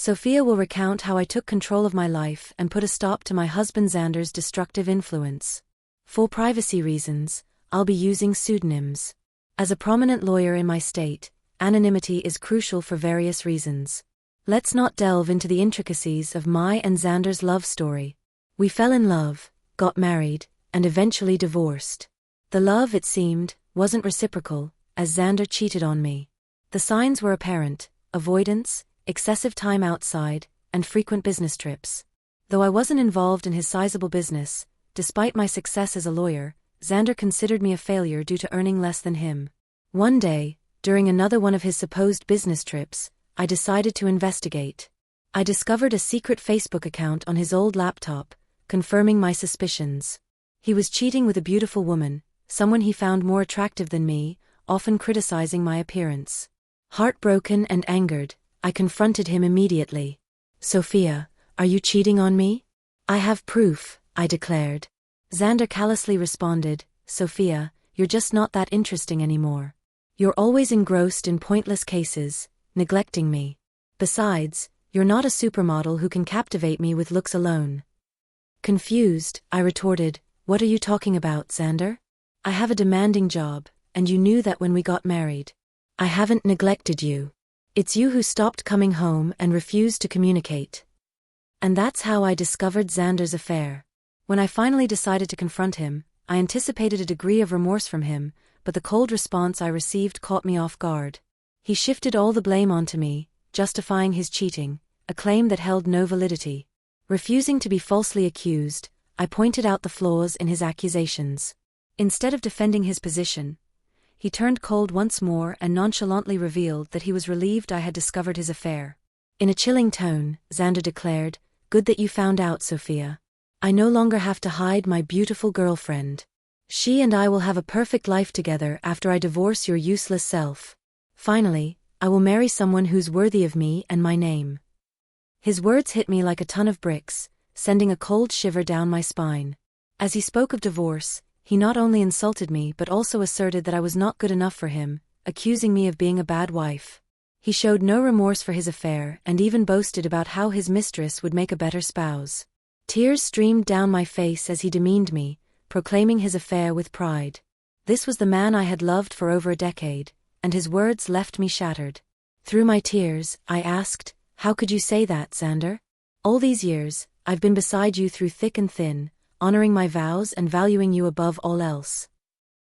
Sophia will recount how I took control of my life and put a stop to my husband Xander's destructive influence. For privacy reasons, I'll be using pseudonyms. As a prominent lawyer in my state, anonymity is crucial for various reasons. Let's not delve into the intricacies of my and Xander's love story. We fell in love, got married, and eventually divorced. The love, it seemed, wasn't reciprocal, as Xander cheated on me. The signs were apparent: avoidance, excessive time outside, and frequent business trips. Though I wasn't involved in his sizable business, despite my success as a lawyer, Xander considered me a failure due to earning less than him. One day, during another one of his supposed business trips, I decided to investigate. I discovered a secret Facebook account on his old laptop, confirming my suspicions. He was cheating with a beautiful woman, someone he found more attractive than me, often criticizing my appearance. Heartbroken and angered, I confronted him immediately. "Sophia, are you cheating on me?" "I have proof," I declared. Xander callously responded, "Sophia, you're just not that interesting anymore. You're always engrossed in pointless cases, neglecting me. Besides, you're not a supermodel who can captivate me with looks alone." Confused, I retorted, "What are you talking about, Xander? I have a demanding job, and you knew that when we got married. I haven't neglected you. It's you who stopped coming home and refused to communicate." And that's how I discovered Xander's affair. When I finally decided to confront him, I anticipated a degree of remorse from him, but the cold response I received caught me off guard. He shifted all the blame onto me, justifying his cheating, a claim that held no validity. Refusing to be falsely accused, I pointed out the flaws in his accusations. Instead of defending his position, he turned cold once more and nonchalantly revealed that he was relieved I had discovered his affair. In a chilling tone, Xander declared, "Good that you found out, Sophia. I no longer have to hide my beautiful girlfriend. She and I will have a perfect life together after I divorce your useless self. Finally, I will marry someone who's worthy of me and my name." His words hit me like a ton of bricks, sending a cold shiver down my spine. As he spoke of divorce, he not only insulted me but also asserted that I was not good enough for him, accusing me of being a bad wife. He showed no remorse for his affair and even boasted about how his mistress would make a better spouse. Tears streamed down my face as he demeaned me, proclaiming his affair with pride. This was the man I had loved for over a decade, and his words left me shattered. Through my tears, I asked, "How could you say that, Xander? All these years, I've been beside you through thick and thin, honoring my vows and valuing you above all else."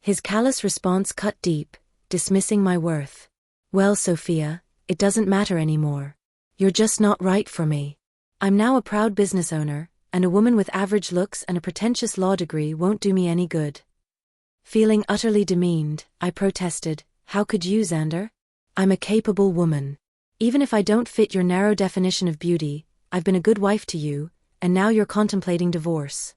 His callous response cut deep, dismissing my worth. "Well, Sophia, it doesn't matter anymore. You're just not right for me. I'm now a proud business owner, and a woman with average looks and a pretentious law degree won't do me any good." Feeling utterly demeaned, I protested, "How could you, Xander? I'm a capable woman. Even if I don't fit your narrow definition of beauty, I've been a good wife to you, and now you're contemplating divorce."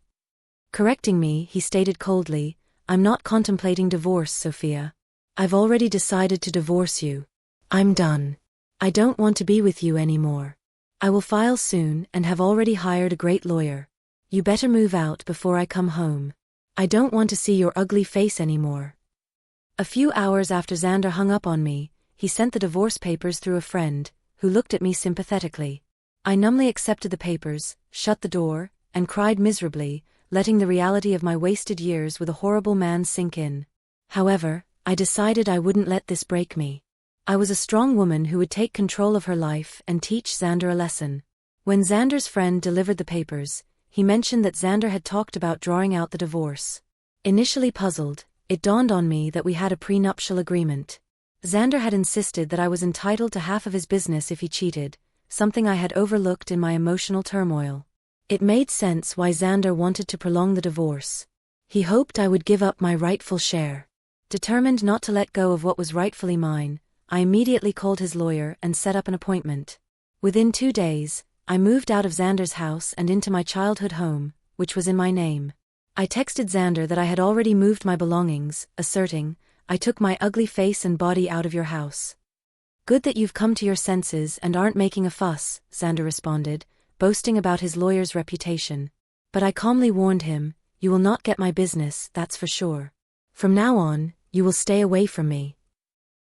Correcting me, he stated coldly, "I'm not contemplating divorce, Sophia. I've already decided to divorce you. I'm done. I don't want to be with you anymore. I will file soon and have already hired a great lawyer. You better move out before I come home. I don't want to see your ugly face anymore." A few hours after Xander hung up on me, he sent the divorce papers through a friend, who looked at me sympathetically. I numbly accepted the papers, shut the door, and cried miserably, letting the reality of my wasted years with a horrible man sink in. However, I decided I wouldn't let this break me. I was a strong woman who would take control of her life and teach Xander a lesson. When Xander's friend delivered the papers, he mentioned that Xander had talked about drawing out the divorce. Initially puzzled, it dawned on me that we had a prenuptial agreement. Xander had insisted that I was entitled to half of his business if he cheated, something I had overlooked in my emotional turmoil. It made sense why Xander wanted to prolong the divorce. He hoped I would give up my rightful share. Determined not to let go of what was rightfully mine, I immediately called his lawyer and set up an appointment. Within 2 days, I moved out of Xander's house and into my childhood home, which was in my name. I texted Xander that I had already moved my belongings, asserting, "I took my ugly face and body out of your house." "Good that you've come to your senses and aren't making a fuss," Xander responded, boasting about his lawyer's reputation. But I calmly warned him, "You will not get my business, that's for sure. From now on, you will stay away from me."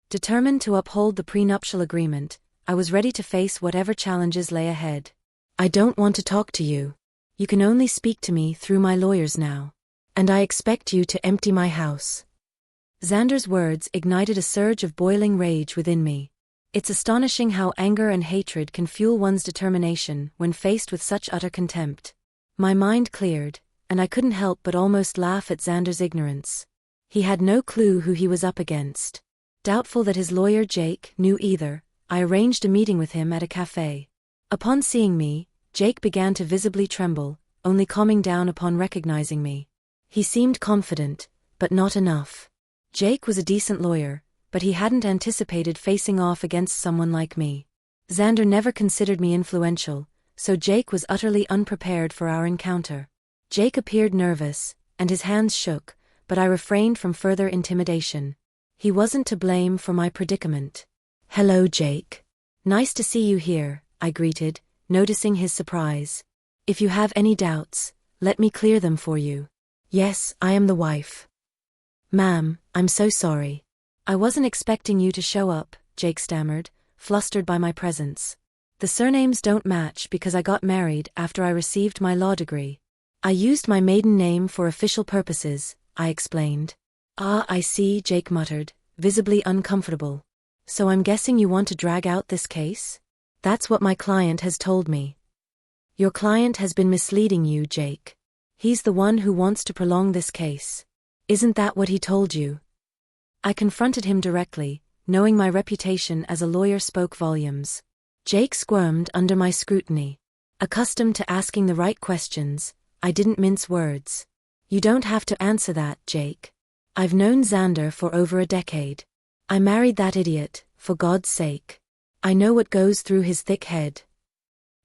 Determined to uphold the prenuptial agreement, I was ready to face whatever challenges lay ahead. I don't want to talk to you. You can only speak to me through my lawyers now. And I expect you to empty my house. Xander's words ignited a surge of boiling rage within me. It's astonishing how anger and hatred can fuel one's determination when faced with such utter contempt. My mind cleared, and I couldn't help but almost laugh at Xander's ignorance. He had no clue who he was up against. Doubtful that his lawyer Jake knew either, I arranged a meeting with him at a cafe. Upon seeing me, Jake began to visibly tremble, only calming down upon recognizing me. He seemed confident, but not enough. Jake was a decent lawyer, but he hadn't anticipated facing off against someone like me. Xander never considered me influential, so Jake was utterly unprepared for our encounter. Jake appeared nervous, and his hands shook, but I refrained from further intimidation. He wasn't to blame for my predicament. "Hello, Jake. Nice to see you here," I greeted, noticing his surprise. "If you have any doubts, let me clear them for you." "Yes, I am the wife." "Ma'am, I'm so sorry. I wasn't expecting you to show up," Jake stammered, flustered by my presence. "The surnames don't match because I got married after I received my law degree. I used my maiden name for official purposes," I explained. "Ah, I see," Jake muttered, visibly uncomfortable. "So I'm guessing you want to drag out this case?" "That's what my client has told me." "Your client has been misleading you, Jake. He's the one who wants to prolong this case. Isn't that what he told you?" I confronted him directly, knowing my reputation as a lawyer spoke volumes. Jake squirmed under my scrutiny. Accustomed to asking the right questions, I didn't mince words. "You don't have to answer that, Jake. I've known Xander for over a decade. I married that idiot, for God's sake. I know what goes through his thick head."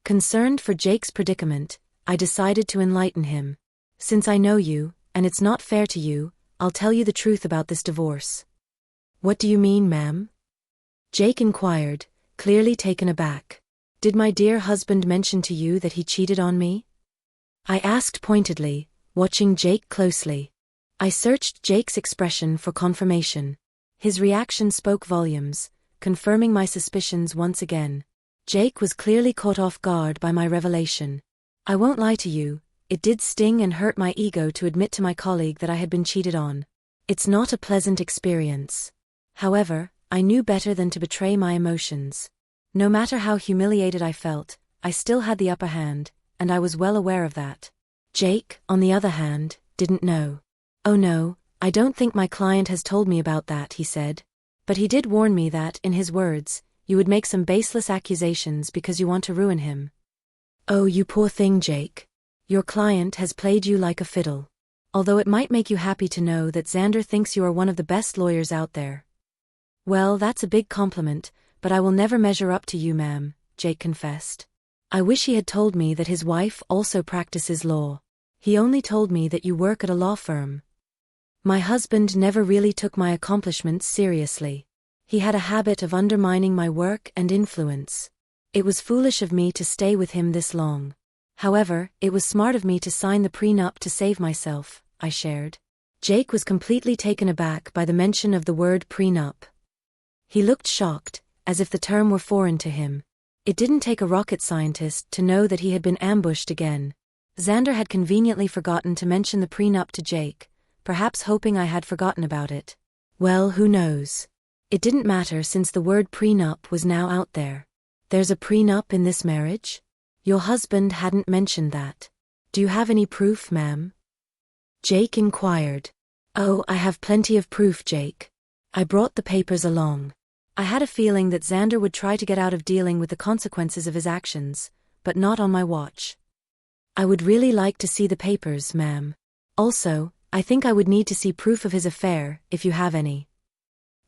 Concerned for Jake's predicament, I decided to enlighten him. "Since I know you, and it's not fair to you, I'll tell you the truth about this divorce." "What do you mean, ma'am?" Jake inquired, clearly taken aback. "Did my dear husband mention to you that he cheated on me?" I asked pointedly, watching Jake closely. I searched Jake's expression for confirmation. His reaction spoke volumes, confirming my suspicions once again. Jake was clearly caught off guard by my revelation. "I won't lie to you, it did sting and hurt my ego to admit to my colleague that I had been cheated on. It's not a pleasant experience. However, I knew better than to betray my emotions. No matter how humiliated I felt, I still had the upper hand, and I was well aware of that. Jake, on the other hand, didn't know. "Oh no, I don't think my client has told me about that," he said. "But he did warn me that, in his words, you would make some baseless accusations because you want to ruin him." "Oh, you poor thing, Jake. Your client has played you like a fiddle. Although it might make you happy to know that Xander thinks you are one of the best lawyers out there." "Well, that's a big compliment, but I will never measure up to you, ma'am," Jake confessed. "I wish he had told me that his wife also practices law. He only told me that you work at a law firm." My husband never really took my accomplishments seriously. He had a habit of undermining my work and influence. It was foolish of me to stay with him this long. However, it was smart of me to sign the prenup to save myself, I shared. Jake was completely taken aback by the mention of the word prenup. He looked shocked, as if the term were foreign to him. It didn't take a rocket scientist to know that he had been ambushed again. Xander had conveniently forgotten to mention the prenup to Jake, perhaps hoping I had forgotten about it. Well, who knows? It didn't matter since the word prenup was now out there. "There's a prenup in this marriage?" "Your husband hadn't mentioned that." "Do you have any proof, ma'am?" Jake inquired. "Oh, I have plenty of proof, Jake. I brought the papers along." I had a feeling that Xander would try to get out of dealing with the consequences of his actions, but not on my watch. "I would really like to see the papers, ma'am. Also, I think I would need to see proof of his affair, if you have any."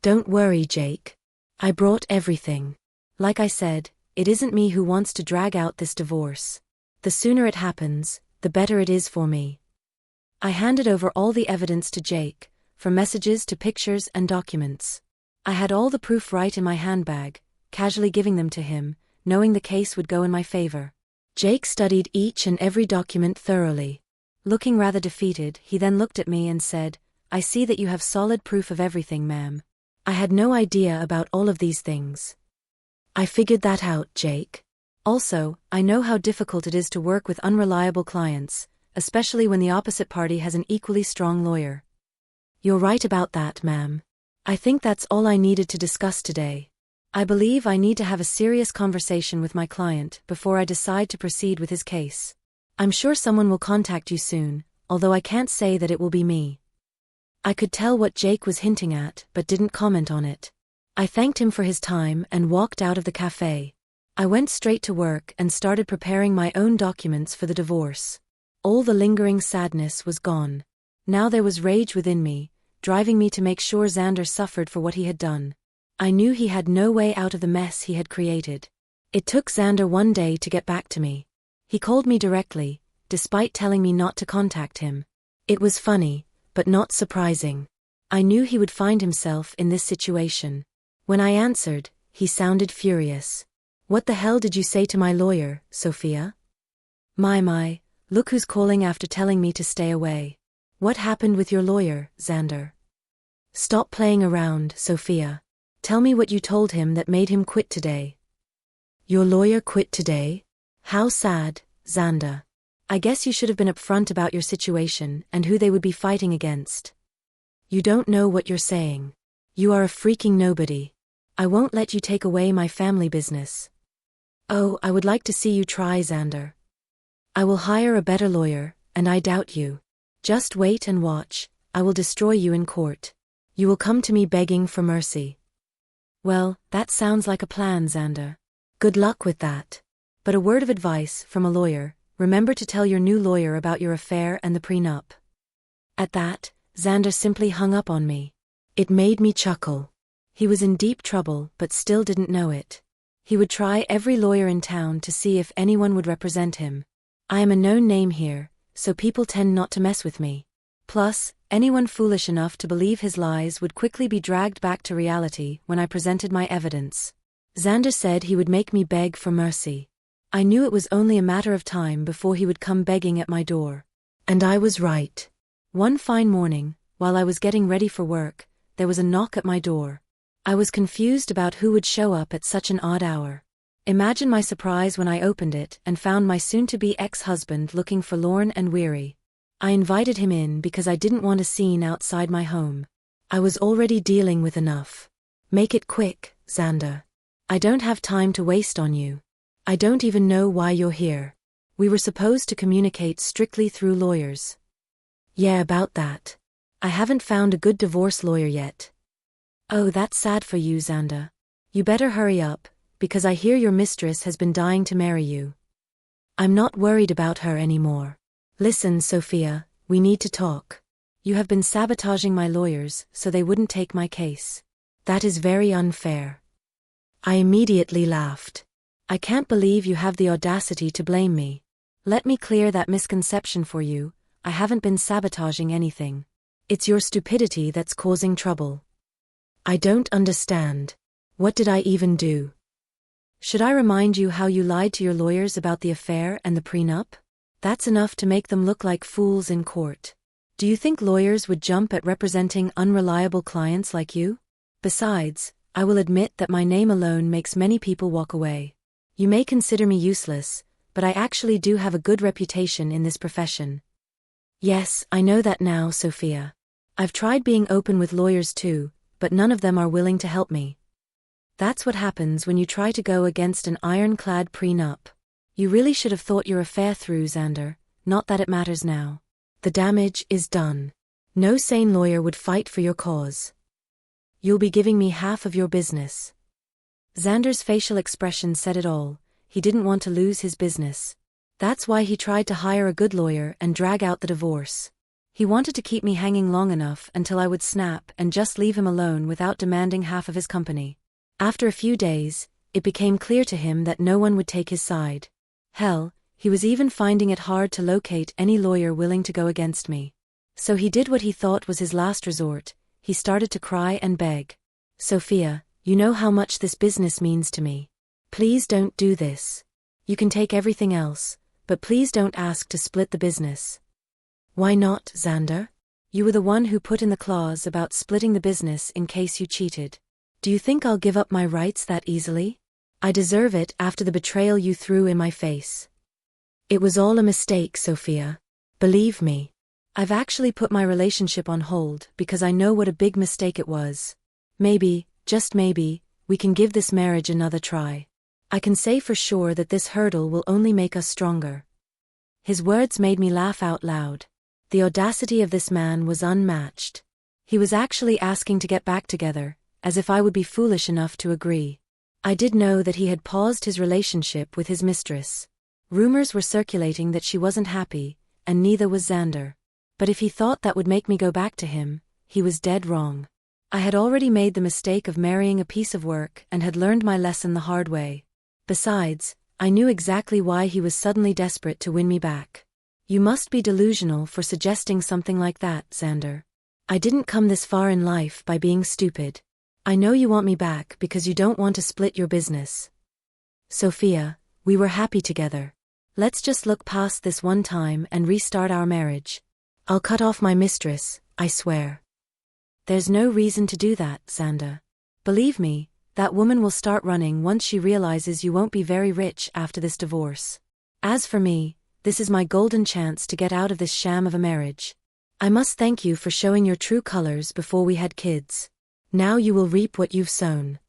"Don't worry, Jake. I brought everything. Like I said, it isn't me who wants to drag out this divorce. The sooner it happens, the better it is for me." I handed over all the evidence to Jake, from messages to pictures and documents. I had all the proof right in my handbag, casually giving them to him, knowing the case would go in my favor. Jake studied each and every document thoroughly. Looking rather defeated, he then looked at me and said, "I see that you have solid proof of everything, ma'am. I had no idea about all of these things." I figured that out, Jake. Also, I know how difficult it is to work with unreliable clients, especially when the opposite party has an equally strong lawyer. You're right about that, ma'am. I think that's all I needed to discuss today. I believe I need to have a serious conversation with my client before I decide to proceed with his case. I'm sure someone will contact you soon, although I can't say that it will be me. I could tell what Jake was hinting at, but didn't comment on it. I thanked him for his time and walked out of the cafe. I went straight to work and started preparing my own documents for the divorce. All the lingering sadness was gone. Now there was rage within me, driving me to make sure Xander suffered for what he had done. I knew he had no way out of the mess he had created. It took Xander one day to get back to me. He called me directly, despite telling me not to contact him. It was funny, but not surprising. I knew he would find himself in this situation. When I answered, he sounded furious. "What the hell did you say to my lawyer, Sophia?" My, look who's calling after telling me to stay away. What happened with your lawyer, Xander? Stop playing around, Sophia. Tell me what you told him that made him quit today. Your lawyer quit today? How sad, Xander. I guess you should have been upfront about your situation and who they would be fighting against. You don't know what you're saying. You are a freaking nobody. I won't let you take away my family business. Oh, I would like to see you try, Xander. I will hire a better lawyer, and I doubt you. Just wait and watch, I will destroy you in court. You will come to me begging for mercy. Well, that sounds like a plan, Xander. Good luck with that. But a word of advice from a lawyer, remember to tell your new lawyer about your affair and the prenup. At that, Xander simply hung up on me. It made me chuckle. He was in deep trouble but still didn't know it. He would try every lawyer in town to see if anyone would represent him. I am a known name here, so people tend not to mess with me. Plus, anyone foolish enough to believe his lies would quickly be dragged back to reality when I presented my evidence. Xander said he would make me beg for mercy. I knew it was only a matter of time before he would come begging at my door. And I was right. One fine morning, while I was getting ready for work, there was a knock at my door. I was confused about who would show up at such an odd hour. Imagine my surprise when I opened it and found my soon-to-be ex-husband looking forlorn and weary. I invited him in because I didn't want a scene outside my home. I was already dealing with enough. Make it quick, Xander. I don't have time to waste on you. I don't even know why you're here. We were supposed to communicate strictly through lawyers. Yeah, about that. I haven't found a good divorce lawyer yet. Oh, that's sad for you, Xander. You better hurry up, because I hear your mistress has been dying to marry you. I'm not worried about her anymore. Listen, Sophia, we need to talk. You have been sabotaging my lawyers so they wouldn't take my case. That is very unfair. I immediately laughed. I can't believe you have the audacity to blame me. Let me clear that misconception for you. I haven't been sabotaging anything. It's your stupidity that's causing trouble. I don't understand. What did I even do? Should I remind you how you lied to your lawyers about the affair and the prenup? That's enough to make them look like fools in court. Do you think lawyers would jump at representing unreliable clients like you? Besides, I will admit that my name alone makes many people walk away. You may consider me useless, but I actually do have a good reputation in this profession. Yes, I know that now, Sophia. I've tried being open with lawyers too, but none of them are willing to help me. That's what happens when you try to go against an ironclad prenup. You really should have thought your affair through, Xander, not that it matters now. The damage is done. No sane lawyer would fight for your cause. You'll be giving me half of your business. Xander's facial expression said it all. He didn't want to lose his business. That's why he tried to hire a good lawyer and drag out the divorce. He wanted to keep me hanging long enough until I would snap and just leave him alone without demanding half of his company. After a few days, it became clear to him that no one would take his side. Hell, he was even finding it hard to locate any lawyer willing to go against me. So he did what he thought was his last resort. He started to cry and beg. Sophia, you know how much this business means to me. Please don't do this. You can take everything else, but please don't ask to split the business. Why not, Xander? You were the one who put in the clause about splitting the business in case you cheated. Do you think I'll give up my rights that easily? I deserve it after the betrayal you threw in my face. It was all a mistake, Sophia. Believe me. I've actually put my relationship on hold because I know what a big mistake it was. Maybe, just maybe, we can give this marriage another try. I can say for sure that this hurdle will only make us stronger. His words made me laugh out loud. The audacity of this man was unmatched. He was actually asking to get back together, as if I would be foolish enough to agree. I did know that he had paused his relationship with his mistress. Rumors were circulating that she wasn't happy, and neither was Xander. But if he thought that would make me go back to him, he was dead wrong. I had already made the mistake of marrying a piece of work and had learned my lesson the hard way. Besides, I knew exactly why he was suddenly desperate to win me back. You must be delusional for suggesting something like that, Xander. I didn't come this far in life by being stupid. I know you want me back because you don't want to split your business. Sophia, we were happy together. Let's just look past this one time and restart our marriage. I'll cut off my mistress, I swear. There's no reason to do that, Xander. Believe me, that woman will start running once she realizes you won't be very rich after this divorce. As for me, this is my golden chance to get out of this sham of a marriage. I must thank you for showing your true colors before we had kids. Now you will reap what you've sown.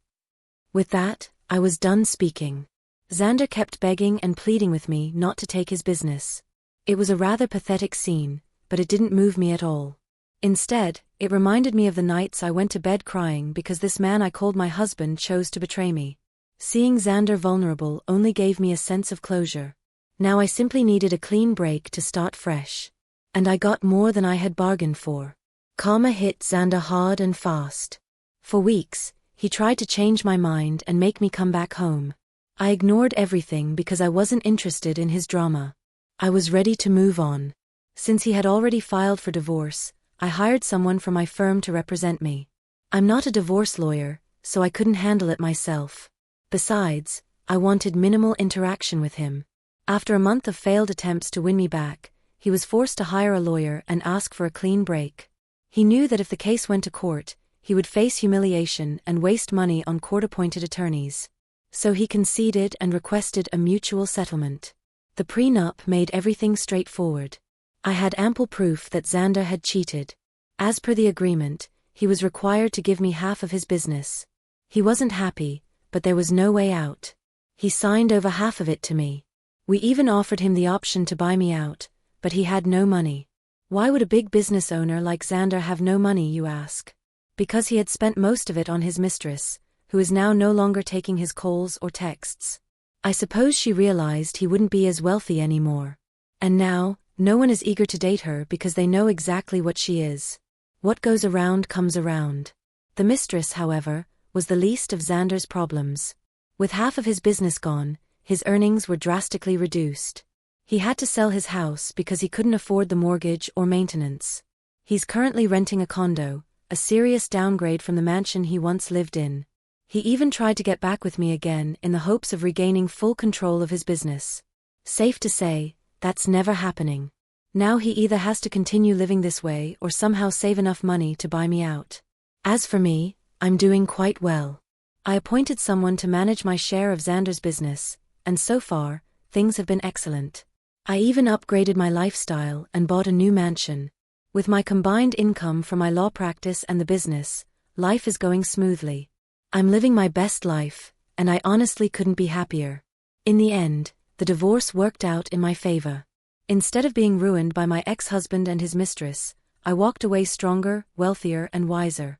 With that, I was done speaking. Xander kept begging and pleading with me not to take his business. It was a rather pathetic scene, but it didn't move me at all. Instead, it reminded me of the nights I went to bed crying because this man I called my husband chose to betray me. Seeing Xander vulnerable only gave me a sense of closure. Now I simply needed a clean break to start fresh. And I got more than I had bargained for. Karma hit Xander hard and fast. For weeks, he tried to change my mind and make me come back home. I ignored everything because I wasn't interested in his drama. I was ready to move on. Since he had already filed for divorce, I hired someone from my firm to represent me. I'm not a divorce lawyer, so I couldn't handle it myself. Besides, I wanted minimal interaction with him. After a month of failed attempts to win me back, he was forced to hire a lawyer and ask for a clean break. He knew that if the case went to court, he would face humiliation and waste money on court-appointed attorneys. So he conceded and requested a mutual settlement. The prenup made everything straightforward. I had ample proof that Xander had cheated. As per the agreement, he was required to give me half of his business. He wasn't happy, but there was no way out. He signed over half of it to me. We even offered him the option to buy me out, but he had no money. Why would a big business owner like Xander have no money, you ask? Because he had spent most of it on his mistress, who is now no longer taking his calls or texts. I suppose she realized he wouldn't be as wealthy anymore. And now, no one is eager to date her because they know exactly what she is. What goes around comes around. The mistress, however, was the least of Xander's problems. With half of his business gone, his earnings were drastically reduced. He had to sell his house because he couldn't afford the mortgage or maintenance. He's currently renting a condo, a serious downgrade from the mansion he once lived in. He even tried to get back with me again in the hopes of regaining full control of his business. Safe to say, that's never happening. Now he either has to continue living this way or somehow save enough money to buy me out. As for me, I'm doing quite well. I appointed someone to manage my share of Xander's business, and so far, things have been excellent. I even upgraded my lifestyle and bought a new mansion. With my combined income from my law practice and the business, life is going smoothly. I'm living my best life, and I honestly couldn't be happier. In the end, the divorce worked out in my favor. Instead of being ruined by my ex-husband and his mistress, I walked away stronger, wealthier, and wiser.